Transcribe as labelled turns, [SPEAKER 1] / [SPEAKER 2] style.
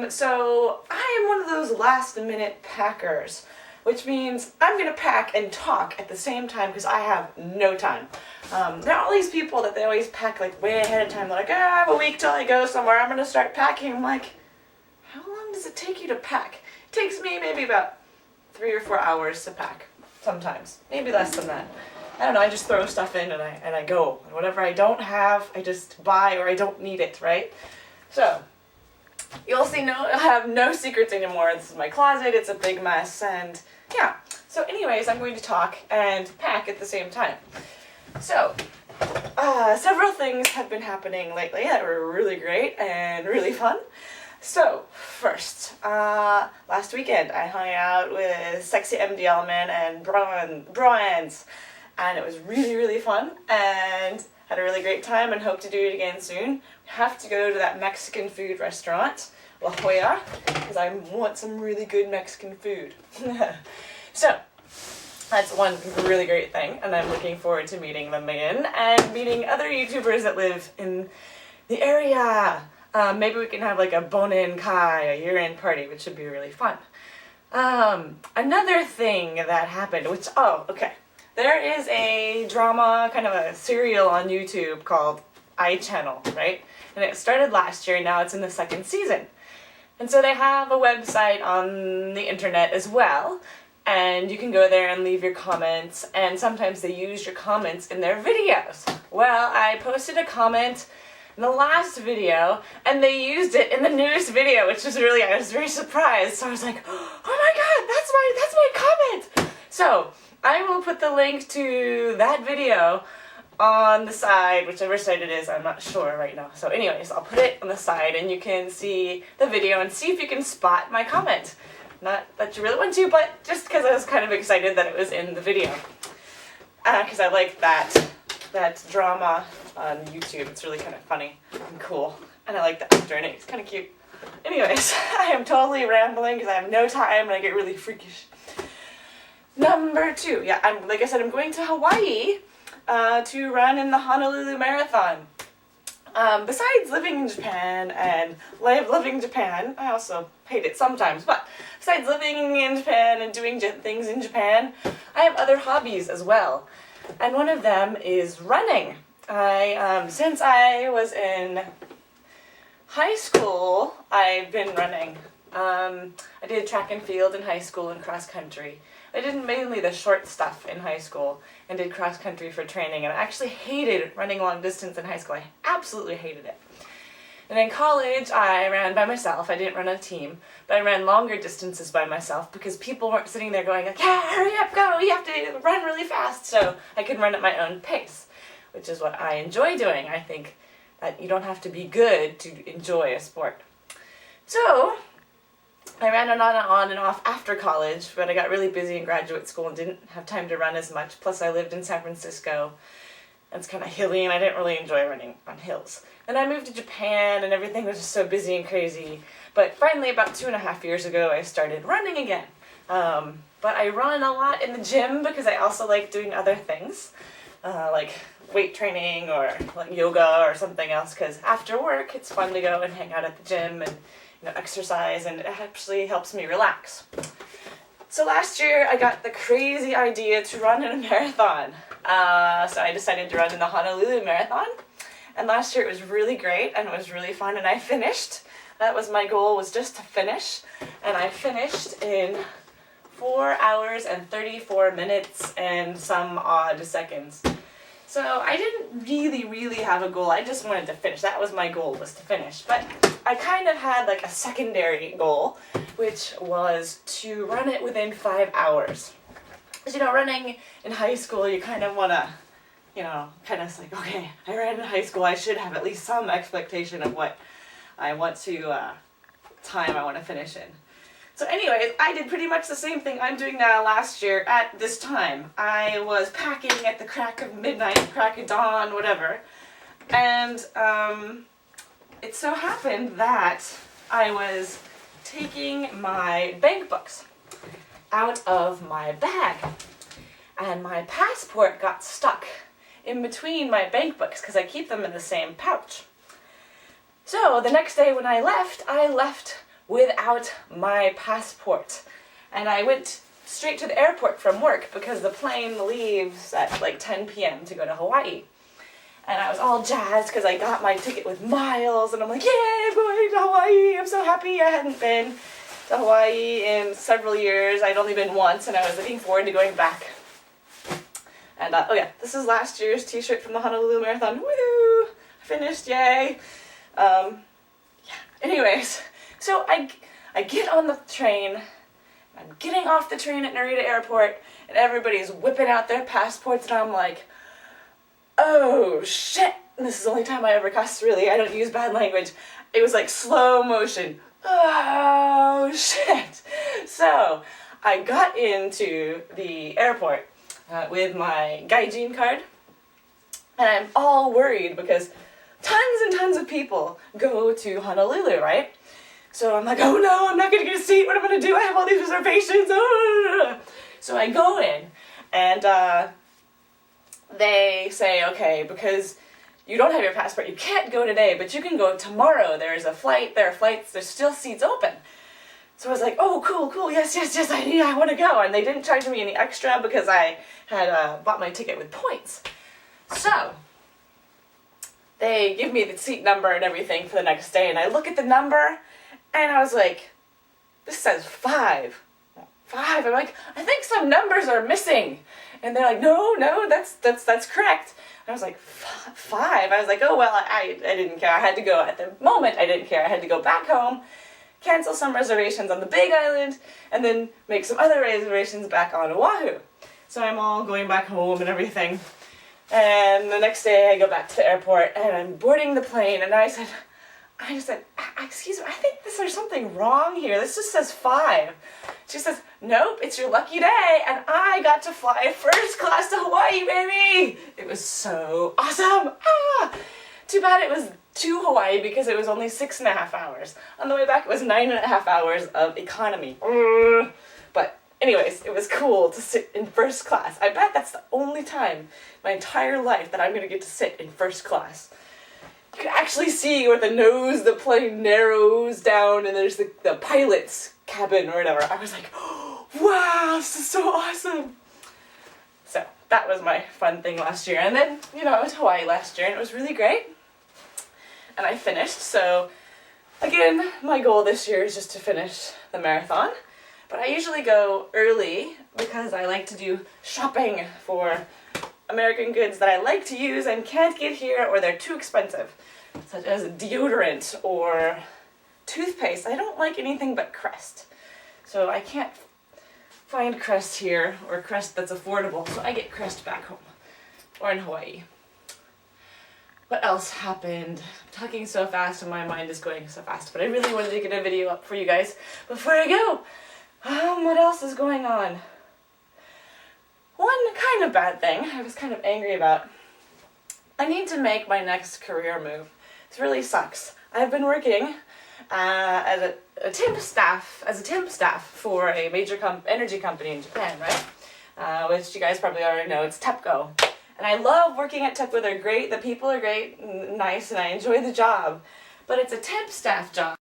[SPEAKER 1] So I am one of those last-minute packers, which means I'm going to pack and talk at the same time because I have no time. There are all these people that they always pack like way ahead of time. They're like, oh, I have a week till I go somewhere. I'm going to start packing. I'm like, how long does it take you to pack? It takes me maybe about 3 or 4 hours to pack. Sometimes. Maybe less than that. I don't know, I just throw stuff in and I go. And whatever I don't have, I just buy or I don't need it, right? So, you'll see I have no secrets anymore. This is my closet, it's a big mess, and yeah. So anyways, I'm going to talk and pack at the same time. So, several things have been happening lately that were really great and really fun. So, first, last weekend I hung out with Sexy MD Element and Brian's, and it was really, really fun, and had a really great time and hope to do it again soon. We have to go to that Mexican food restaurant, La Jolla, because I want some really good Mexican food. So, that's one really great thing, and I'm looking forward to meeting them again, and meeting other YouTubers that live in the area. Maybe we can have like a bone-in kai, a year-end party, which should be really fun. Another thing that happened, which, there is a drama, kind of a serial on YouTube called iChannel, right? And it started last year, now it's in the 2nd season. And so they have a website on the internet as well, and you can go there and leave your comments, and sometimes they use your comments in their videos. Well, I posted a comment in the last video, and they used it in the newest video, which was really, I was very surprised. So I was like, oh my god, that's my comment! So, I will put the link to that video on the side, whichever side it is, I'm not sure right now. So anyways, I'll put it on the side and you can see the video and see if you can spot my comment. Not that you really want to, but just because I was kind of excited that it was in the video. Because I like that drama on YouTube. It's really kind of funny and cool. And I like the actor in it. It's kind of cute. Anyways, I am totally rambling because I have no time and I get really freakish. Number 2, like I said, I'm going to Hawaii to run in the Honolulu Marathon. Besides living in Japan and loving Japan, I also hate it sometimes, but besides living in Japan and doing things in Japan, I have other hobbies as well. And one of them is running. Since I was in high school, I've been running. I did track and field in high school and cross country. I did mainly the short stuff in high school and did cross country for training, and I actually hated running long distance in high school. I absolutely hated it. And in college, I ran by myself. I didn't run a team, but I ran longer distances by myself because people weren't sitting there going like, yeah, hurry up, go, you have to run really fast. So I could run at my own pace, which is what I enjoy doing. I think that you don't have to be good to enjoy a sport. So I ran on and off after college, but I got really busy in graduate school and didn't have time to run as much. Plus I lived in San Francisco. It's kind of hilly and I didn't really enjoy running on hills. Then I moved to Japan and everything was just so busy and crazy. But finally, about 2.5 years ago, I started running again. But I run a lot in the gym because I also like doing other things, like weight training or like yoga or something else, because after work it's fun to go and hang out at the gym and exercise, and it actually helps me relax. So last year I got the crazy idea to run in a marathon. So I decided to run in the Honolulu Marathon, and last year it was really great and it was really fun, and I finished. That was my goal, was just to finish, and I finished in 4 hours and 34 minutes and some odd seconds. So I didn't really have a goal. I just wanted to finish. That was my goal, was to finish. But I kind of had like a secondary goal, which was to run it within 5 hours. Because, running in high school, you kind of want to, kind of like, okay, I ran in high school, I should have at least some expectation of what I want to, time I want to finish in. So anyways, I did pretty much the same thing I'm doing now last year at this time. I was packing at the crack of midnight, crack of dawn, whatever. And it so happened that I was taking my bank books out of my bag. And my passport got stuck in between my bank books because I keep them in the same pouch. So the next day when I left without my passport. And I went straight to the airport from work because the plane leaves at like 10 p.m. to go to Hawaii. And I was all jazzed because I got my ticket with miles, and I'm like, yay, I'm going to Hawaii. I'm so happy. I hadn't been to Hawaii in several years. I'd only been once, and I was looking forward to going back. And oh yeah, this is last year's t-shirt from the Honolulu Marathon. Woohoo! Finished, yay. Yeah. Anyways, so I get on the train. I'm getting off the train at Narita Airport, and everybody's whipping out their passports, and I'm like, oh shit! And this is the only time I ever cuss, really. I don't use bad language. It was like slow motion. Oh shit! So I got into the airport with my gaijin card, and I'm all worried because tons and tons of people go to Honolulu, right? So I'm like, oh no, I'm not gonna get a seat. What am I gonna do? I have all these reservations. Oh. So I go in, and they say, okay, because you don't have your passport, you can't go today, but you can go tomorrow. There's a flight, there are flights, there's still seats open. So I was like, oh, cool, yes, I want to go. And they didn't charge me any extra because I had bought my ticket with points. So they give me the seat number and everything for the next day, and I look at the number, and I was like, this says 5. I'm like, I think some numbers are missing. And they're like, no, that's correct. And I was like, 5? I was like, oh, well, I didn't care. I had to go. At the moment, I didn't care. I had to go back home, cancel some reservations on the Big Island, and then make some other reservations back on Oahu. So I'm all going back home and everything. And the next day, I go back to the airport, and I'm boarding the plane, and I just said, excuse me, I think there's something wrong here. This just says 5. She says, nope, it's your lucky day, and I got to fly first class to Hawaii, baby! It was so awesome! Too bad it was to Hawaii because it was only 6.5 hours. On the way back, it was 9.5 hours of economy. But anyways, it was cool to sit in first class. I bet that's the only time my entire life that I'm gonna get to sit in first class. You can actually see where the plane narrows down, and there's the pilot's cabin or whatever. I was like, oh, wow, this is so awesome. So that was my fun thing last year. And then, I went to Hawaii last year, and it was really great. And I finished. So again, my goal this year is just to finish the marathon. But I usually go early because I like to do shopping for American goods that I like to use and can't get here, or they're too expensive, such as deodorant or toothpaste. I don't like anything but Crest, so I can't find Crest here, or Crest that's affordable, so I get Crest back home or in Hawaii. What else happened? I'm talking so fast and my mind is going so fast, but I really wanted to get a video up for you guys before I go. What else is going on? One kind of bad thing I was kind of angry about. I need to make my next career move. It really sucks. I've been working as a temp staff for a major energy company in Japan, right? Which you guys probably already know. It's TEPCO. And I love working at TEPCO. They're great. The people are great, nice, and I enjoy the job. But it's a temp staff job.